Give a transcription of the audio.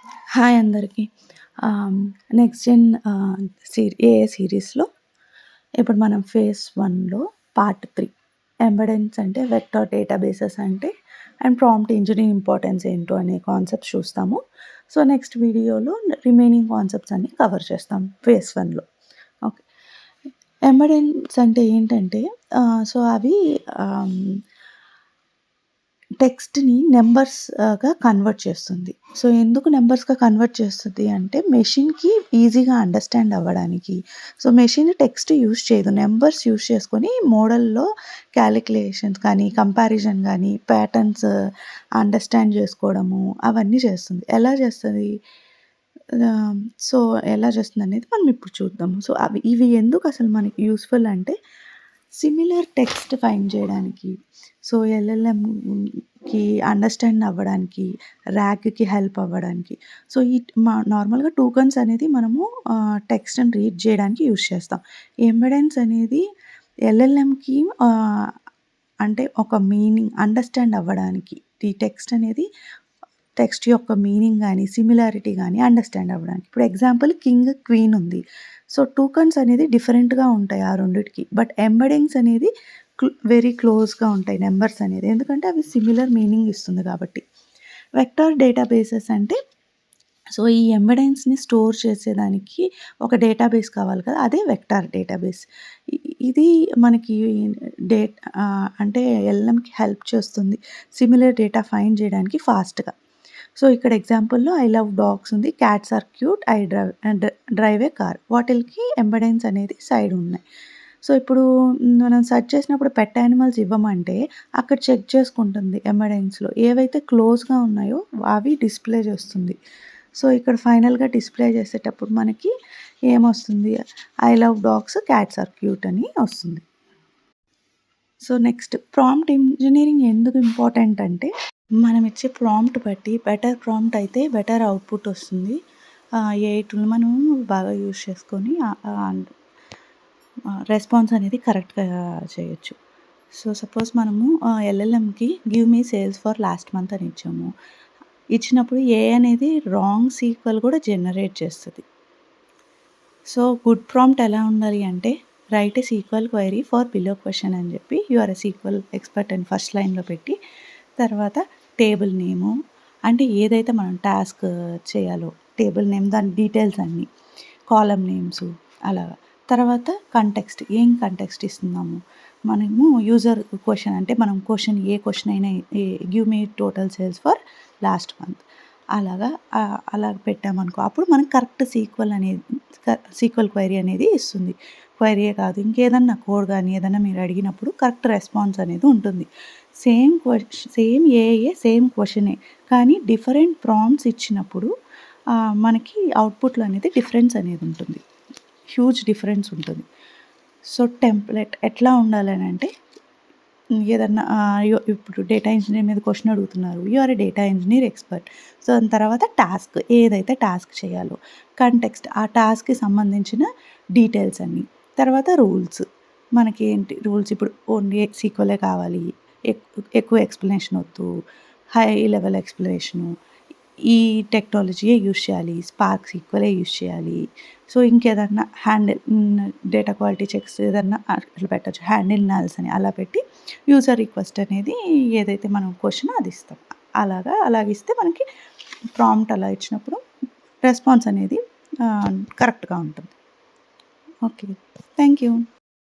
Hi అందరికీ. Next gen AI సీరీస్‌లో ఇప్పుడు మనం ఫేజ్ 1లో పార్ట్ 3 ఎంబెడెన్స్ అంటే వెక్టర్ డేటాబేసెస్ అంటే అండ్ ప్రాంప్ట్ ఇంజినీరింగ్ ఇంపార్టెన్స్ ఏంటో అనే కాన్సెప్ట్స్ చూస్తాము. సో, నెక్స్ట్ వీడియోలో రిమైనింగ్ కాన్సెప్ట్స్ అన్నీ కవర్ చేస్తాం ఫేజ్ 1లో. ఓకే. ఎంబెడెన్స్ అంటే ఏంటంటే సో, అవి ఆహ్ టెక్స్ట్‌ని నంబర్స్‌గా కన్వర్ట్ చేస్తుంది. సో, ఎందుకు నంబర్స్‌గా కన్వర్ట్ చేస్తది అంటే, మెషిన్‌కి ఈజీగా అండర్‌స్టాండ్ అవ్వడానికి. సో, మెషిన్ టెక్స్ట్ యూజ్ చేయదు. నంబర్స్ యూజ్ చేసుకొని మోడల్‌లో కాలిక్యులేషన్స్ కానీ, కంపారిజన్ గానీ, ప్యాటర్న్స్ అండర్‌స్టాండ్ చేసుకోవడము అవన్నీ చేస్తుంది. ఎలా చేస్తది? ఆహ్, సో, ఎలా చేస్తుందనేది మనం ఇప్పుడు చూద్దాము. సో, ఇవి ఎందుకు అసలు మనకి యూజ్‌ఫుల్ అంటే, సిమిలర్ టెక్స్ట్ ఫైండ్ చేయడానికి. సో, ఎల్ఎల్ఎంకి అండర్‌స్టాండ్ అవ్వడానికి, ర్యాగ్‌కి హెల్ప్ అవ్వడానికి. సో, నార్మల్‌గా టోకెన్స్ అనేది మనము టెక్స్ట్‌ని రీడ్ చేయడానికి యూజ్ చేస్తాం. ఎంబెడెన్స్ అనేది ఎల్ఎల్ఎంకి అంటే ఒక మీనింగ్ అండర్‌స్టాండ్ అవ్వడానికి. ఈ టెక్స్ట్ యొక్క మీనింగ్ గాని, సిమిలారిటీ గాని అండర్‌స్టాండ్ అవ్వడానికి. ఇప్పుడు ఎగ్జాంపుల్ కింగ్, క్వీన్ ఉంది. సో, టోకెన్స్ అనేది డిఫరెంట్‌గా ఉంటాయి ఆ రెండిటికి. బట్ ఎంబెడింగ్స్ అనేది వెరీ క్లోజ్‌గా ఉంటాయి నంబర్స్ అనేది. ఎందుకంటే అవి సిమిలర్ మీనింగ్ ఇస్తుంది కాబట్టి. వెక్టర్ డేటాబేసెస్ అంటే సో, ఈ ఎంబెడెన్స్‌ని స్టోర్ చేసేదానికి ఒక డేటాబేస్ కావాలి కదా! అదే వెక్టార్ డేటాబేస్. ఇ ఇది మనకి అంటే ఎల్ఎంకి హెల్ప్ చేస్తుంది. సిమిలర్ డేటా ఫైండ్ చేయడానికి ఫాస్ట్‌గా. సో, ఇక్కడ ఎగ్జాంపుల్‌లో ఐ లవ్ డాగ్స్ ఉంది. Cats are cute. I drive a car. వాటిలకి ఎంబెడెన్స్ అనేది సైడ్ ఉన్నాయి. సో, ఇప్పుడు మనం సెర్చ్ చేసినప్పుడు పెట్ యానిమల్స్ ఇవ్వమంటే అక్కడ చెక్ చేసుకుంటుంది ఎంబెడెన్స్‌లో. ఏవైతే క్లోజ్‌గా ఉన్నాయో అవి డిస్‌ప్లే చేస్తుంది. సో, ఇక్కడ ఫైనల్‌గా డిస్‌ప్లే చేసేటప్పుడు మనకి ఏమొస్తుంది? I love dogs, cats are cute అని వస్తుంది. సో, నెక్స్ట్ ప్రాంప్ట్ ఇంజినీరింగ్ ఎందుకు ఇంపార్టెంట్ అంటే, మనం ఇచ్చే ప్రాంప్ట్ బట్టి బెటర్ ప్రాంప్ట్ అయితే బెటర్ అవుట్‌పుట్ వస్తుంది. ఏఐ టూల్ మనం బాగా యూజ్ చేసుకొని రెస్పాన్స్ అనేది కరెక్ట్‌గా చేయొచ్చు. సో, సపోజ్ మనము ఎల్ఎల్ఎంకి give me sales for last month అని ఇచ్చాము. ఇచ్చినప్పుడు ఏఐ అనేది రాంగ్ సీక్వెల్ కూడా జనరేట్ చేస్తది. సో, గుడ్ ప్రాంప్ట్ ఎలా ఉండాలి అంటే, write a SQL query for below question అని చెప్పి, you are a SQL expert అని ఫస్ట్ లైన్‌లో పెట్టి, తర్వాత టేబుల్ నేము అంటే ఏదైతే మనం టాస్క్ చేయాలో టేబుల్ నేమ్ దాని డీటెయిల్స్ అన్నీ, కాలమ్ నేమ్స్ అలాగా. తర్వాత కంటెక్స్ట్ ఏం కంటెక్స్ట్ ఇస్తున్నాము. మనము యూజర్ క్వెషన్ అంటే మనం ఏ క్వెషన్ అయినా give me total sales for last month అలాగా అలాగ పెట్టామనుకో అప్పుడు మనకు కరెక్ట్ సీక్వెల్ క్వెరీ అనేది ఇస్తుంది. క్వెరీయే కాదు ఇంకేదన్నా కోడ్ గానీ ఏదన్నా మీరు అడిగినప్పుడు కరెక్ట్ రెస్పాన్స్ అనేది ఉంటుంది. సేమ్ ఏఐయే సేమ్ క్వెషనే కానీ డిఫరెంట్ ప్రాంప్ట్స్ ఇచ్చినప్పుడు మనకి అవుట్‌పుట్‌లో అనేది డిఫరెన్స్ అనేది ఉంటుంది. హ్యూజ్ డిఫరెన్స్ ఉంటుంది. సో, టెంప్లెట్ ఎట్లా ఉండాలనంటే ఏదన్నా ఇప్పుడు డేటా ఇంజినీర్ మీద క్వెషన్ అడుగుతున్నారు. You are a data engineer expert. So, దాని తర్వాత టాస్క్ ఏదైతే టాస్క్ చేయాలో, కంటెక్స్ట్ ఆ టాస్క్‌కి సంబంధించిన డీటెయిల్స్ అన్నీ. తర్వాత రూల్స్ మనకేంటి రూల్స్ ఇప్పుడు ఓన్లీ సీక్వెలే కావాలి. ఎక్కువ ఎక్స్‌ప్లనేషన్ వద్దు. High level explanation. ఈ టెక్నాలజీయే యూజ్ చేయాలి. స్పార్క్ సీక్వెలే యూజ్ చేయాలి. సో, ఇంకేదన్నా డేటా క్వాలిటీ చెక్స్ ఏదన్నా అట్లా పెట్టొచ్చు. హ్యాండిల్ నల్స్ అని అలా పెట్టి యూజర్ రిక్వెస్ట్ అనేది ఏదైతే మనం క్వెషనో అది ఇస్తాం. అలాగిస్తే మనకి ప్రాంప్ట్ అలా ఇచ్చినప్పుడు రెస్పాన్స్ అనేది కరెక్ట్‌గా ఉంటుంది. ఓకే. Thank you.